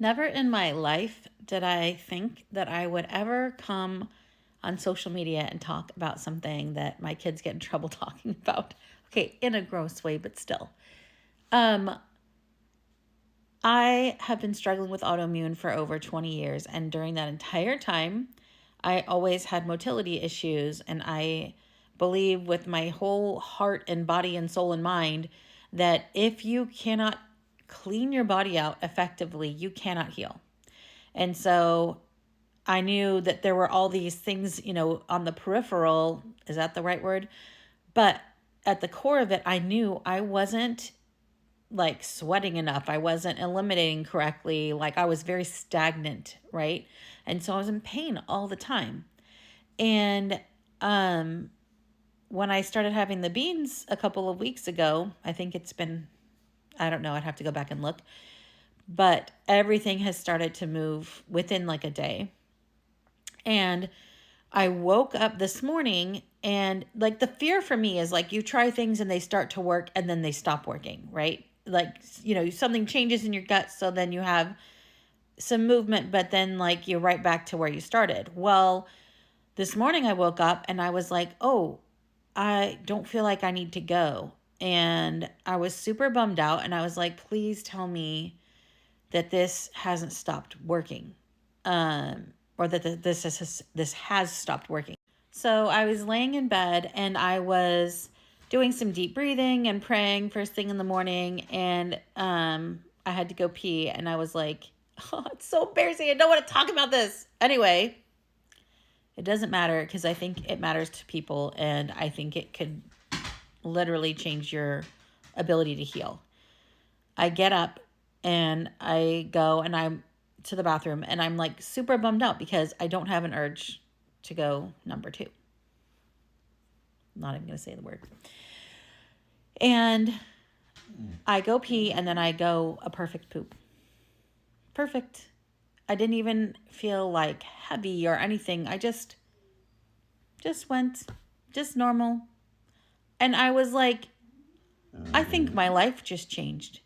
Never in my life did I think that I would ever come on social media and talk about something that my kids get in trouble talking about. Okay, in a gross way, but still. Um, I have been struggling with autoimmune for over 20 years, and during that entire time, I always had motility issues, and I believe with my whole heart and body and soul and mind that if you cannot clean your body out effectively, you cannot heal. And so I knew that there were all these things, on the peripheral, is that the right word? But at the core of it, I knew I wasn't like sweating enough. I wasn't eliminating correctly. Like I was very stagnant, right? And so I was in pain all the time. And when I started having the beans a couple of weeks ago, I think it's been, I don't know, I'd have to go back and look, but everything has started to move within like a day. And I woke up this morning and like the fear for me is like you try things and they start to work and then they stop working, right? Like, something changes in your gut. So then you have some movement, but then like you're right back to where you started. Well, this morning I woke up and I was like, oh, I don't feel like I need to go. And I was super bummed out. And I was like, please tell me that this hasn't stopped working. Or that this has stopped working. So I was laying in bed and I was doing some deep breathing and praying first thing in the morning, and I had to go pee, and I was like, oh, it's so embarrassing. I don't want to talk about this. Anyway, it doesn't matter because I think it matters to people, and I think it could literally change your ability to heal. I get up and I go and I'm to the bathroom and I'm like super bummed out because I don't have an urge to go number 2. Not even going to say the word. And I go pee and then I go a perfect poop. Perfect. I didn't even feel like heavy or anything. I just went, just normal. And I was like, I think my life just changed.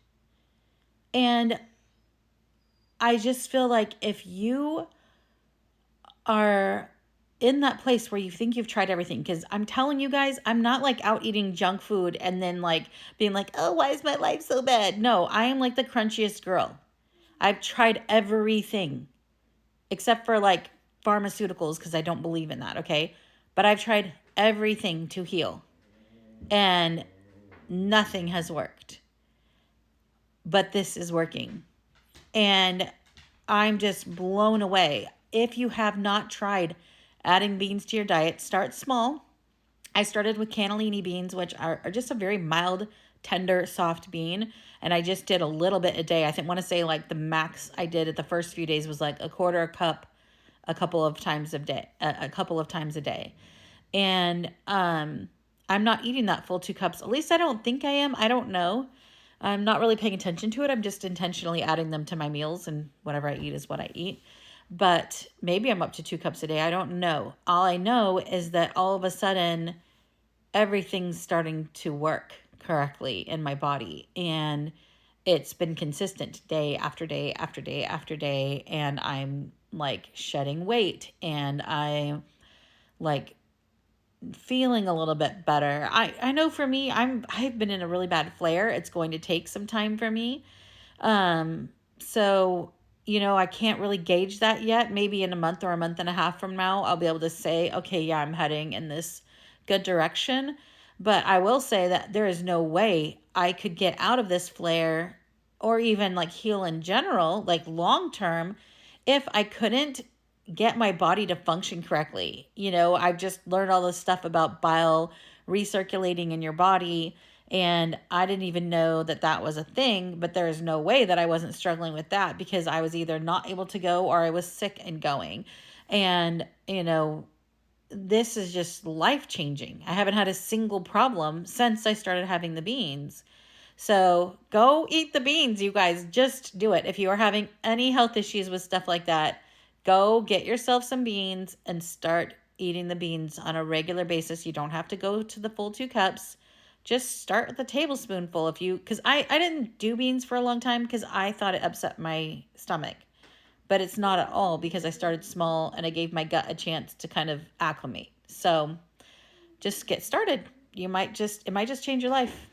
And I just feel like if you are in that place where you think you've tried everything, because I'm telling you guys, I'm not like out eating junk food and then like being like, oh, why is my life so bad? No, I am like the crunchiest girl. I've tried everything except for like pharmaceuticals because I don't believe in that, okay? But I've tried everything to heal and nothing has worked. But this is working. And I'm just blown away. If you have not tried adding beans to your diet, start small. I started with cannellini beans, which are just a very mild, tender, soft bean. And I just did a little bit a day. I want to say like the max I did at the first few days was like a quarter cup a couple of times a day. And I'm not eating that full 2 cups. At least I don't think I am. I don't know. I'm not really paying attention to it. I'm just intentionally adding them to my meals, and whatever I eat is what I eat. But maybe I'm up to 2 cups a day. I don't know. All I know is that all of a sudden, everything's starting to work correctly in my body. And it's been consistent day after day after day after day. And I'm like shedding weight, and I'm like feeling a little bit better. I know for me, I've been in a really bad flare. It's going to take some time for me. So, I can't really gauge that yet. Maybe in a month or a month and a half from now, I'll be able to say, okay, yeah, I'm heading in this good direction. But I will say that there is no way I could get out of this flare or even like heal in general, like long term, if I couldn't get my body to function correctly. I've just learned all this stuff about bile recirculating in your body, and I didn't even know that that was a thing, but there is no way that I wasn't struggling with that because I was either not able to go or I was sick and going. And, this is just life-changing. I haven't had a single problem since I started having the beans. So go eat the beans, you guys. Just do it. If you are having any health issues with stuff like that, go get yourself some beans and start eating the beans on a regular basis. You don't have to go to the full 2 cups. Just start with a tablespoonful because I didn't do beans for a long time because I thought it upset my stomach. but it's not at all because I started small and I gave my gut a chance to kind of acclimate. So just get started. It might just change your life.